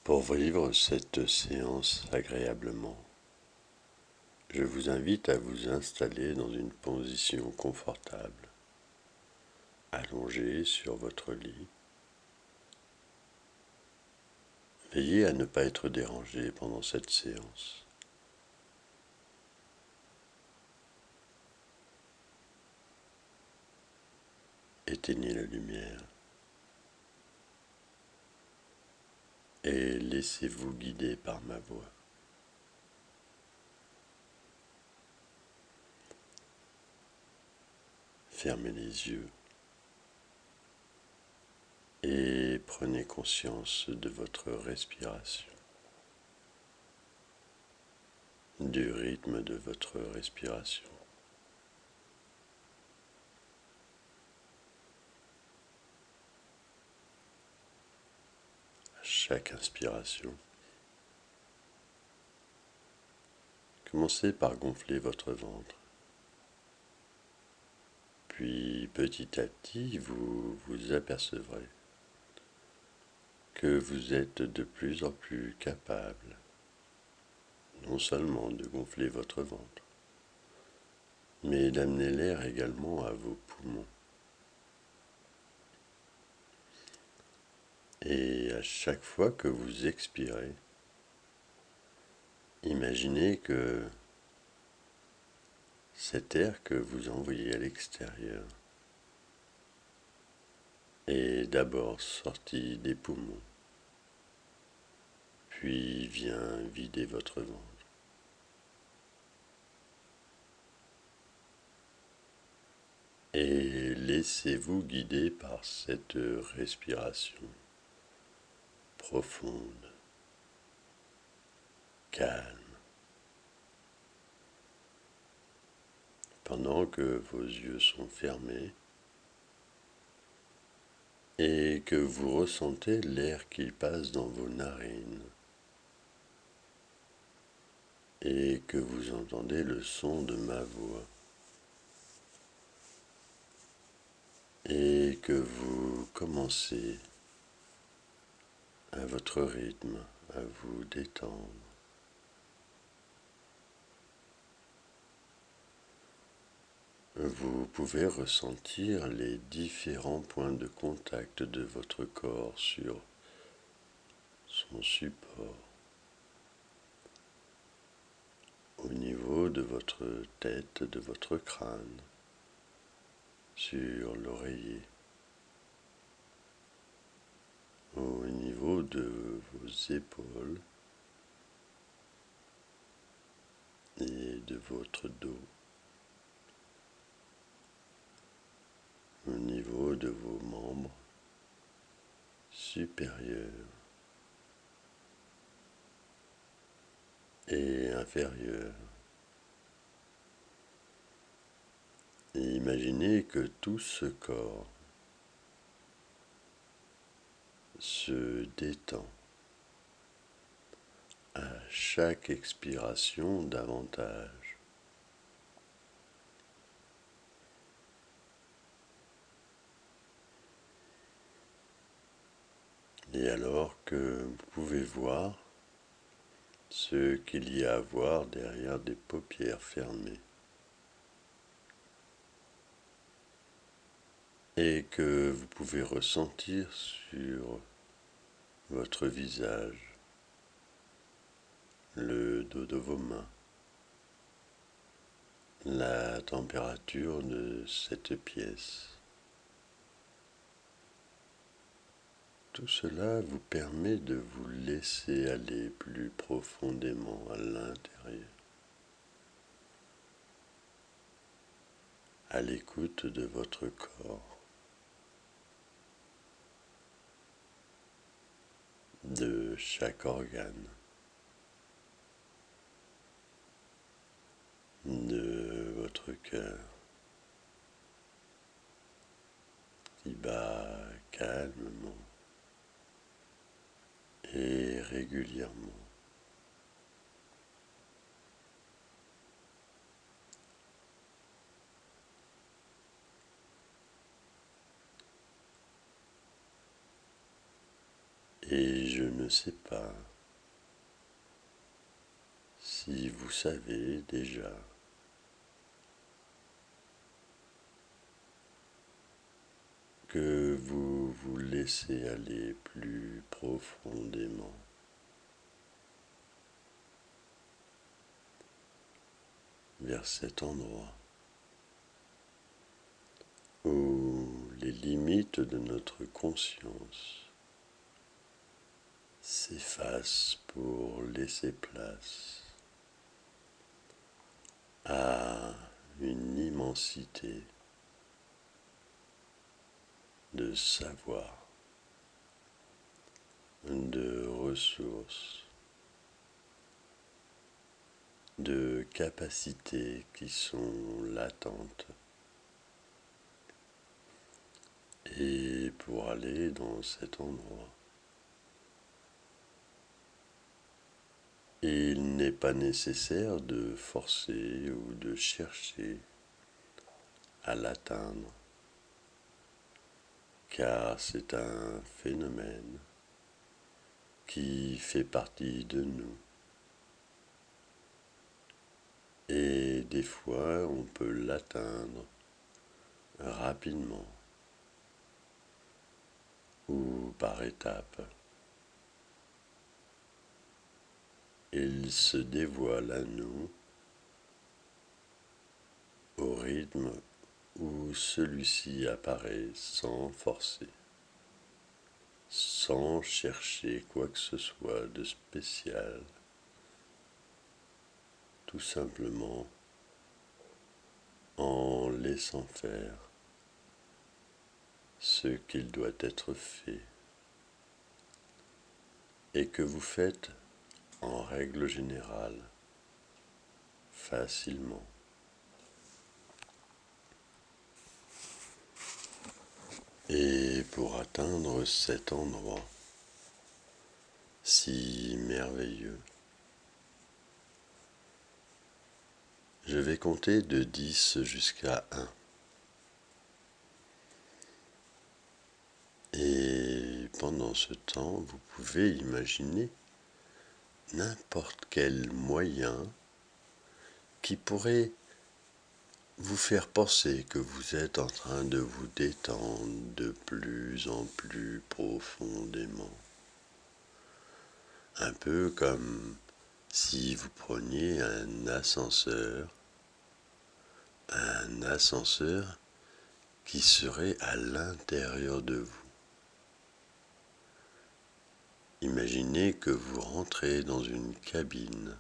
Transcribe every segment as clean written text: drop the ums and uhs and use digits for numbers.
Pour vivre cette séance agréablement, je vous invite à vous installer dans une position confortable, allongé sur votre lit. Veillez à ne pas être dérangé pendant cette séance. Éteignez la lumière et laissez-vous guider par ma voix. Fermez les yeux et prenez conscience de votre respiration, du rythme de votre respiration. À chaque inspiration, commencez par gonfler votre ventre. Puis petit à petit, vous vous apercevrez que vous êtes de plus en plus capable non seulement de gonfler votre ventre, mais d'amener l'air également à vos poumons. Et à chaque fois que vous expirez, imaginez que cet air que vous envoyez à l'extérieur est d'abord sorti des poumons, puis vient vider votre ventre. Et laissez-vous guider par cette respiration profonde, calme, pendant que vos yeux sont fermés et que vous ressentez l'air qui passe dans vos narines et que vous entendez le son de ma voix et que vous commencez à votre rythme à vous détendre. Vous pouvez ressentir les différents points de contact de votre corps sur son support, au niveau de votre tête, de votre crâne, sur l'oreiller, au niveau de vos épaules et de votre dos, au niveau de vos membres supérieurs et inférieurs. Et imaginez que tout ce corps se détend à chaque expiration davantage. Et alors que vous pouvez voir ce qu'il y a à voir derrière des paupières fermées, et que vous pouvez ressentir sur votre visage, le dos de vos mains, la température de cette pièce. Tout cela vous permet de vous laisser aller plus profondément à l'intérieur, à l'écoute de votre corps, de chaque organe, de votre cœur qui bat calmement et régulièrement. Et je ne sais pas si vous savez déjà que vous vous laissez aller plus profondément vers cet endroit où les limites de notre conscience s'effacent pour laisser place à une immensité de savoir, de ressources, de capacités qui sont latentes. Et pour aller dans cet endroit, il n'est pas nécessaire de forcer ou de chercher à l'atteindre, car c'est un phénomène qui fait partie de nous. Et des fois, on peut l'atteindre rapidement ou par étapes. Il se dévoile à nous au rythme où celui-ci apparaît sans forcer, sans chercher quoi que ce soit de spécial, tout simplement en laissant faire ce qu'il doit être fait et que vous faites en règle générale facilement. Et pour atteindre cet endroit si merveilleux, je vais compter de 10 jusqu'à 1. Et pendant ce temps, vous pouvez imaginer n'importe quel moyen qui pourrait vous faire penser que vous êtes en train de vous détendre de plus en plus profondément. Un peu comme si vous preniez un ascenseur qui serait à l'intérieur de vous. Imaginez que vous rentrez dans une cabine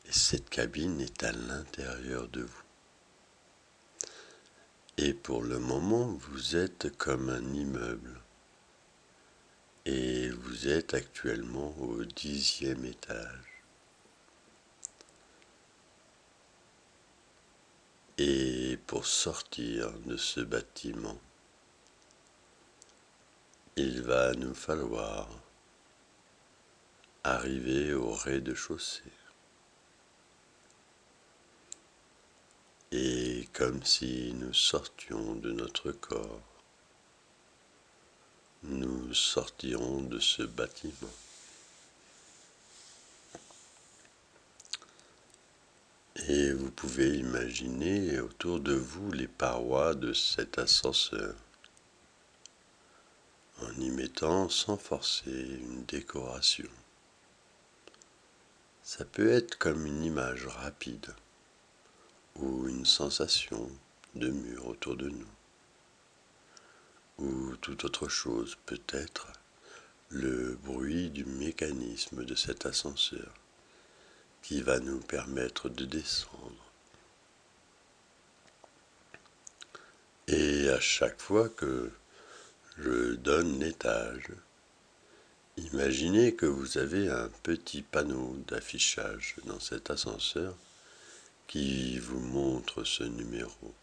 et cette cabine est à l'intérieur de vous. Et pour le moment, vous êtes comme un immeuble et vous êtes actuellement au 10e étage. Et pour sortir de ce bâtiment, il va nous falloir arriver au rez-de-chaussée. Et comme si nous sortions de notre corps, nous sortirons de ce bâtiment. Et vous pouvez imaginer autour de vous les parois de cet ascenseur, en y mettant sans forcer une décoration. Ça peut être comme une image rapide ou une sensation de mur autour de nous, ou toute autre chose, peut-être le bruit du mécanisme de cet ascenseur qui va nous permettre de descendre. Et à chaque fois que je donne l'étage, imaginez que vous avez un petit panneau d'affichage dans cet ascenseur qui vous montre ce numéro.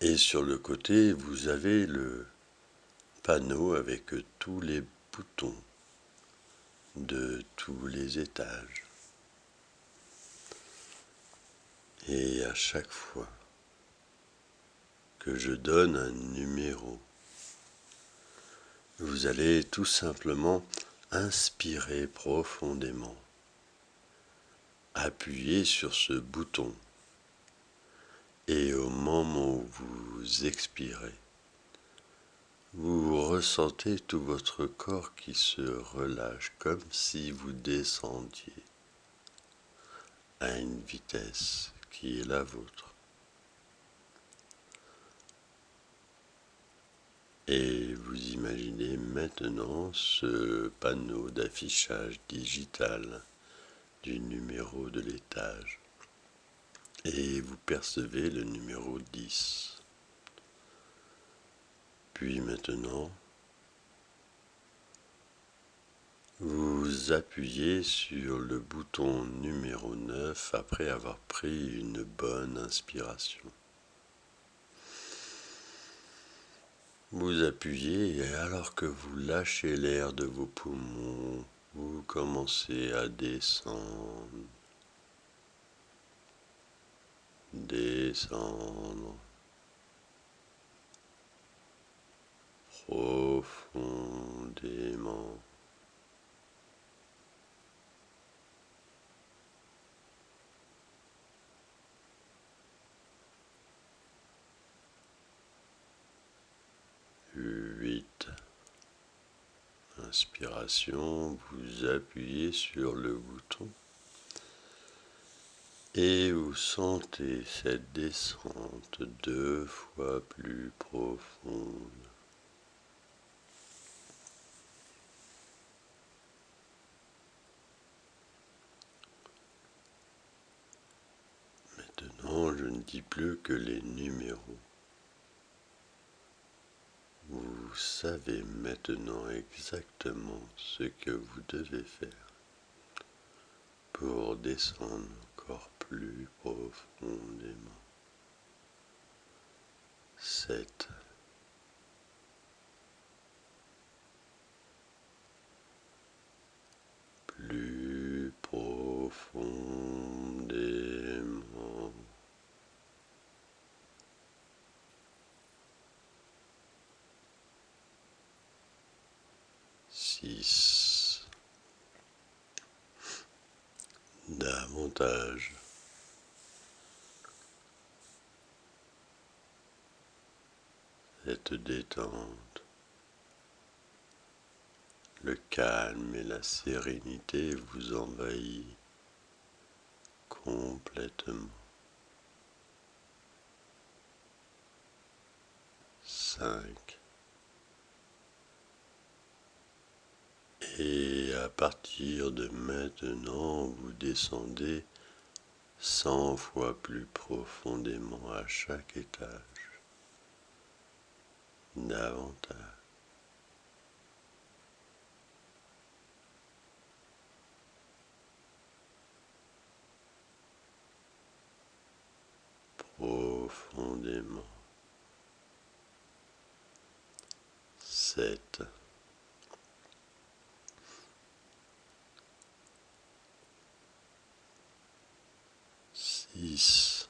Et sur le côté, vous avez le panneau avec tous les boutons de tous les étages. Et à chaque fois que je donne un numéro. Vous allez tout simplement inspirer profondément. Appuyez sur ce bouton et au moment où vous expirez, vous ressentez tout votre corps qui se relâche comme si vous descendiez à une vitesse qui est la vôtre. Et vous imaginez maintenant ce panneau d'affichage digital du numéro de l'étage. Et vous percevez le numéro 10. Puis maintenant, vous appuyez sur le bouton numéro 9 après avoir pris une bonne inspiration. Vous appuyez et alors que vous lâchez l'air de vos poumons, vous commencez à descendre, profondément. Huit. Inspiration, vous appuyez sur le bouton et vous sentez cette descente 2 fois plus profonde. Maintenant, je ne dis plus que les numéros. Vous savez maintenant exactement ce que vous devez faire pour descendre encore plus profondément. 7. Plus profondément. 6. Davantage. Cette détente, le calme et la sérénité vous envahissent complètement. 5. Et à partir de maintenant, vous descendez 100 fois plus profondément à chaque étage. Davantage. Profondément. 7. 6.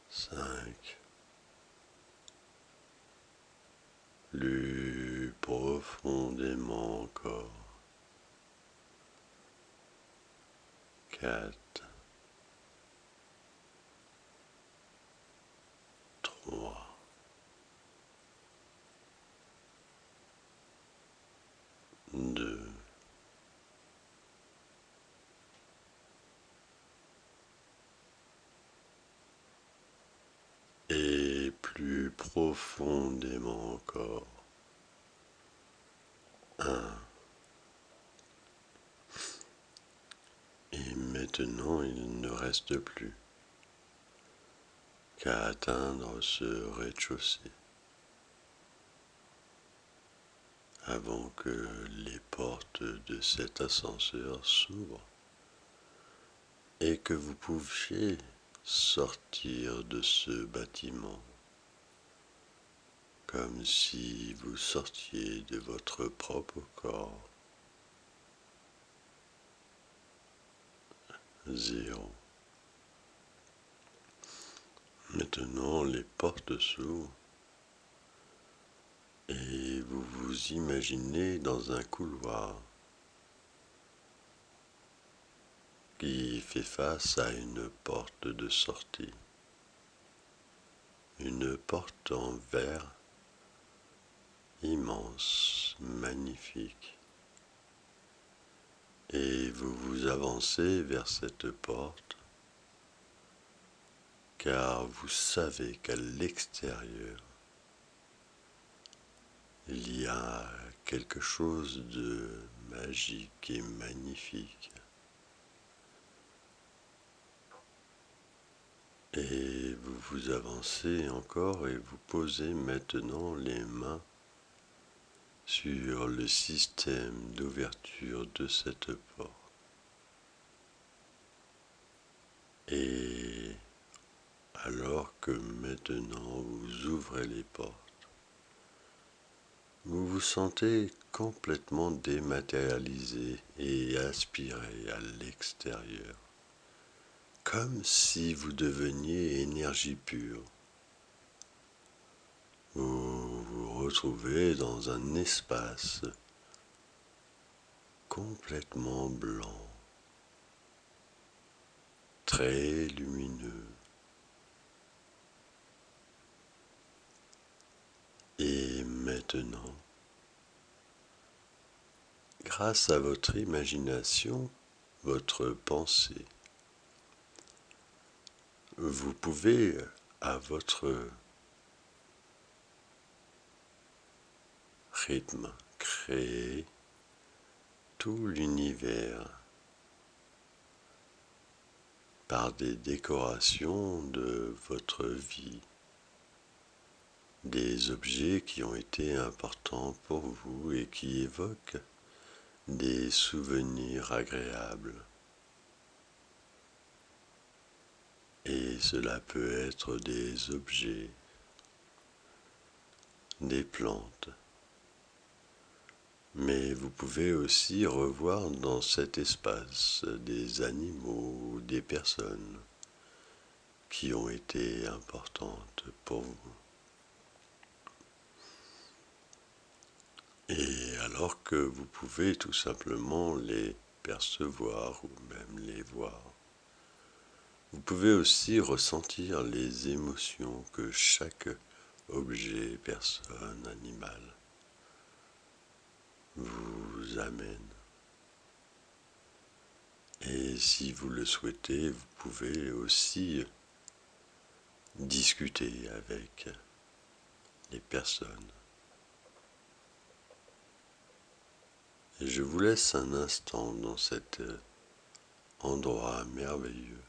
5. Plus profondément encore. 4. 3. 2. 1. Plus profondément encore. 1. Et maintenant, il ne reste plus qu'à atteindre ce rez-de-chaussée avant que les portes de cet ascenseur s'ouvrent et que vous pouviez sortir de ce bâtiment comme si vous sortiez de votre propre corps. 0. Maintenant, les portes s'ouvrent et vous vous imaginez dans un couloir qui fait face à une porte de sortie. Une porte en verre immense, magnifique. Et vous vous avancez vers cette porte car vous savez qu'à l'extérieur, il y a quelque chose de magique et magnifique. Et vous vous avancez encore et vous posez maintenant les mains sur le système d'ouverture de cette porte. Et alors que maintenant vous ouvrez les portes, vous vous sentez complètement dématérialisé et aspiré à l'extérieur, comme si vous deveniez énergie pure. Vous vous retrouvez dans un espace complètement blanc, très lumineux. Et maintenant, grâce à votre imagination, votre pensée, vous pouvez, à votre rythme, créer tout l'univers par des décorations de votre vie, des objets qui ont été importants pour vous et qui évoquent des souvenirs agréables. Et cela peut être des objets, des plantes, mais vous pouvez aussi revoir dans cet espace des animaux ou des personnes qui ont été importantes pour vous. Et alors que vous pouvez tout simplement les percevoir ou même les voir, vous pouvez aussi ressentir les émotions que chaque objet, personne, animal vous amène. Et si vous le souhaitez, vous pouvez aussi discuter avec les personnes. Et je vous laisse un instant dans cet endroit merveilleux.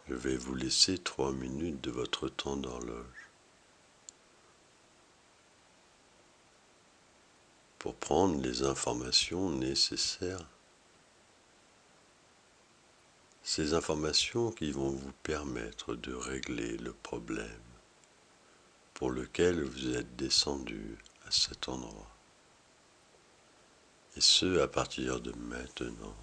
Je vais vous laisser 3 minutes de votre temps d'horloge pour prendre les informations nécessaires. Ces informations qui vont vous permettre de régler le problème pour lequel vous êtes descendu à cet endroit. Et ce, à partir de maintenant.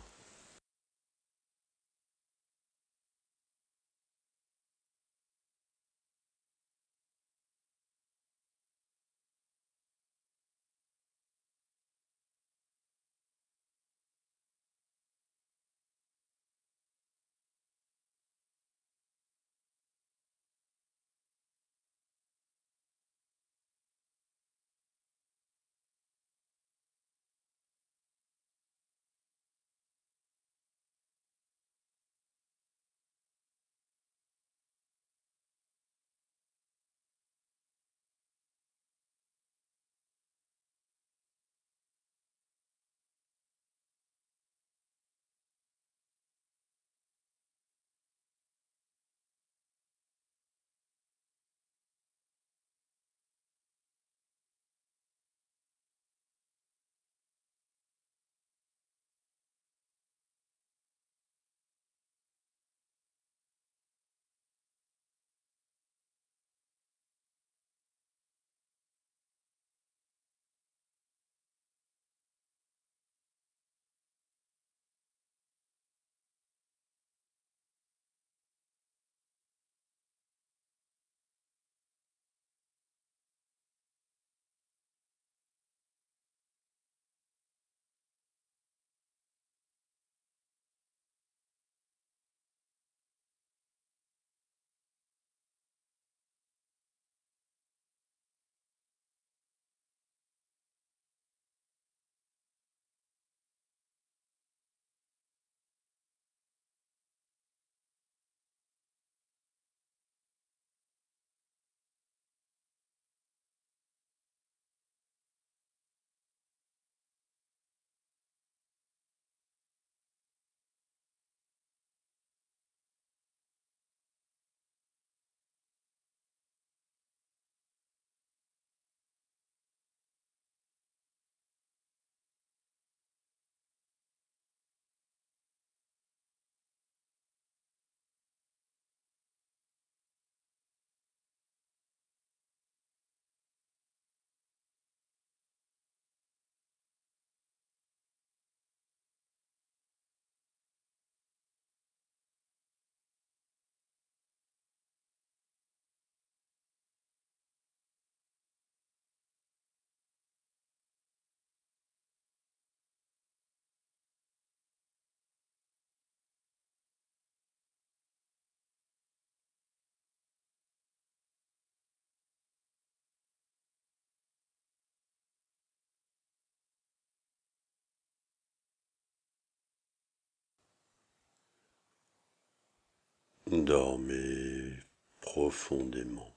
Dormez profondément.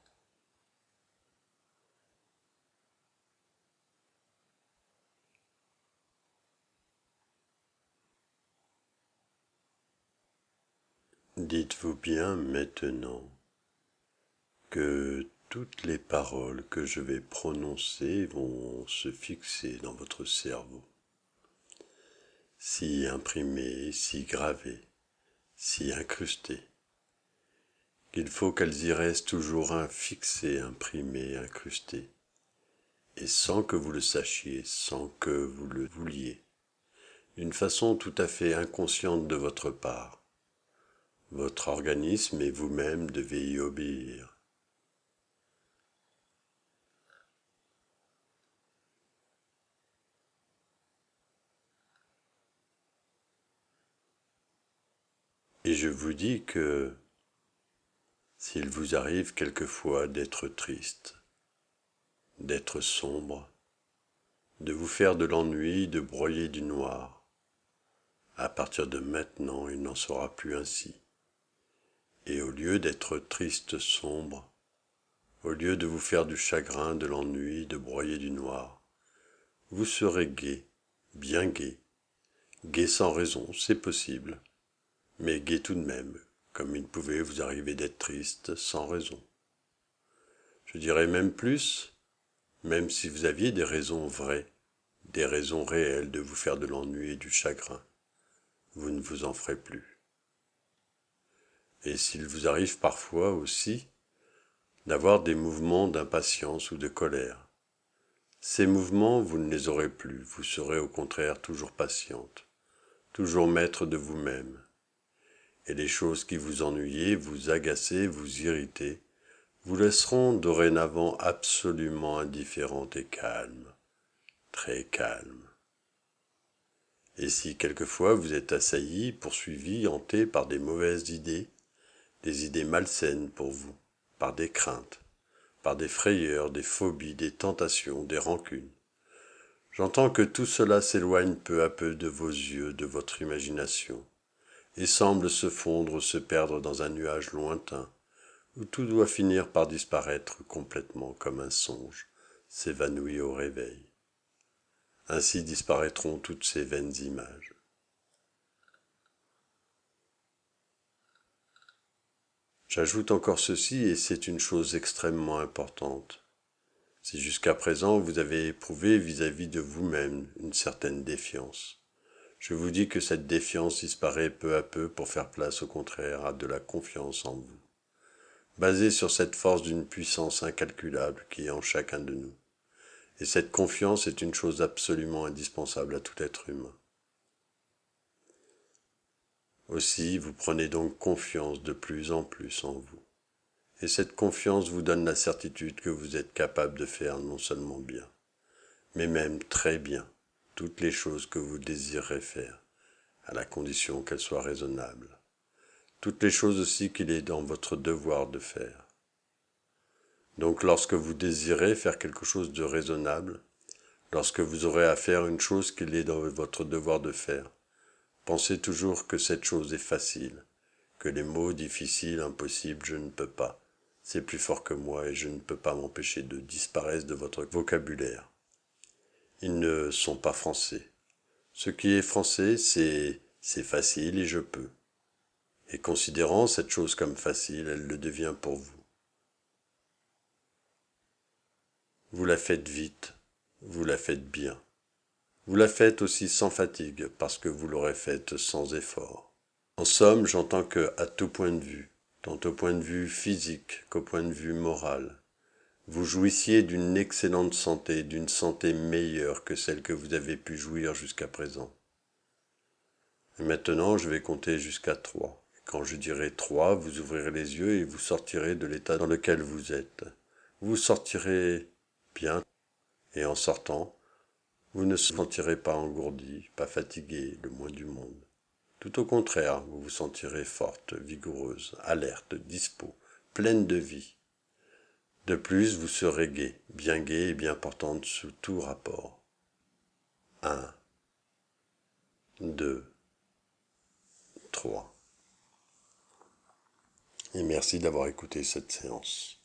Dites-vous bien maintenant que toutes les paroles que je vais prononcer vont se fixer dans votre cerveau, si imprimées, si gravées, si incrustées, qu'il faut qu'elles y restent toujours fixées, imprimées, incrustées, et sans que vous le sachiez, sans que vous le vouliez, d'une façon tout à fait inconsciente de votre part. Votre organisme et vous-même devez y obéir. Et je vous dis que s'il vous arrive quelquefois d'être triste, d'être sombre, de vous faire de l'ennui, de broyer du noir, à partir de maintenant il n'en sera plus ainsi. Et au lieu d'être triste, sombre, au lieu de vous faire du chagrin, de l'ennui, de broyer du noir, vous serez gai, bien gai, gai sans raison, c'est possible, mais gai tout de même, comme il pouvait vous arriver d'être triste sans raison. Je dirais même plus, même si vous aviez des raisons vraies, des raisons réelles de vous faire de l'ennui et du chagrin, vous ne vous en ferez plus. Et s'il vous arrive parfois aussi d'avoir des mouvements d'impatience ou de colère, ces mouvements, vous ne les aurez plus, vous serez au contraire toujours patiente, toujours maître de vous-même. Et les choses qui vous ennuyaient, vous agaçaient, vous irritaient, vous laisseront dorénavant absolument indifférente et calme, très calme. Et si quelquefois vous êtes assailli, poursuivi, hanté par des mauvaises idées, des idées malsaines pour vous, par des craintes, par des frayeurs, des phobies, des tentations, des rancunes, j'entends que tout cela s'éloigne peu à peu de vos yeux, de votre imagination, et semble se fondre, se perdre dans un nuage lointain, où tout doit finir par disparaître complètement comme un songe, s'évanouit au réveil. Ainsi disparaîtront toutes ces vaines images. J'ajoute encore ceci, et c'est une chose extrêmement importante. Si jusqu'à présent vous avez éprouvé vis-à-vis de vous-même une certaine défiance, je vous dis que cette défiance disparaît peu à peu pour faire place au contraire à de la confiance en vous, basée sur cette force d'une puissance incalculable qui est en chacun de nous. Et cette confiance est une chose absolument indispensable à tout être humain. Aussi, vous prenez donc confiance de plus en plus en vous. Et cette confiance vous donne la certitude que vous êtes capable de faire non seulement bien, mais même très bien, toutes les choses que vous désirerez faire, à la condition qu'elles soient raisonnables. Toutes les choses aussi qu'il est dans votre devoir de faire. Donc lorsque vous désirez faire quelque chose de raisonnable, lorsque vous aurez à faire une chose qu'il est dans votre devoir de faire, pensez toujours que cette chose est facile, que les mots difficiles, impossibles, je ne peux pas, c'est plus fort que moi et je ne peux pas m'empêcher de disparaître de votre vocabulaire. Ils ne sont pas français. Ce qui est français, c'est facile et je peux. Et considérant cette chose comme facile, elle le devient pour vous. Vous la faites vite, vous la faites bien. Vous la faites aussi sans fatigue, parce que vous l'aurez faite sans effort. En somme, j'entends que, à tout point de vue, tant au point de vue physique qu'au point de vue moral, vous jouissiez d'une excellente santé, d'une santé meilleure que celle que vous avez pu jouir jusqu'à présent. Et maintenant, je vais compter jusqu'à 3. Quand je dirai 3, vous ouvrirez les yeux et vous sortirez de l'état dans lequel vous êtes. Vous sortirez bien, et en sortant, vous ne vous sentirez pas engourdi, pas fatigué, le moins du monde. Tout au contraire, vous vous sentirez forte, vigoureuse, alerte, dispo, pleine de vie. De plus, vous serez gai et bien portante sous tout rapport. 1, 2, 3. et merci d'avoir écouté cette séance.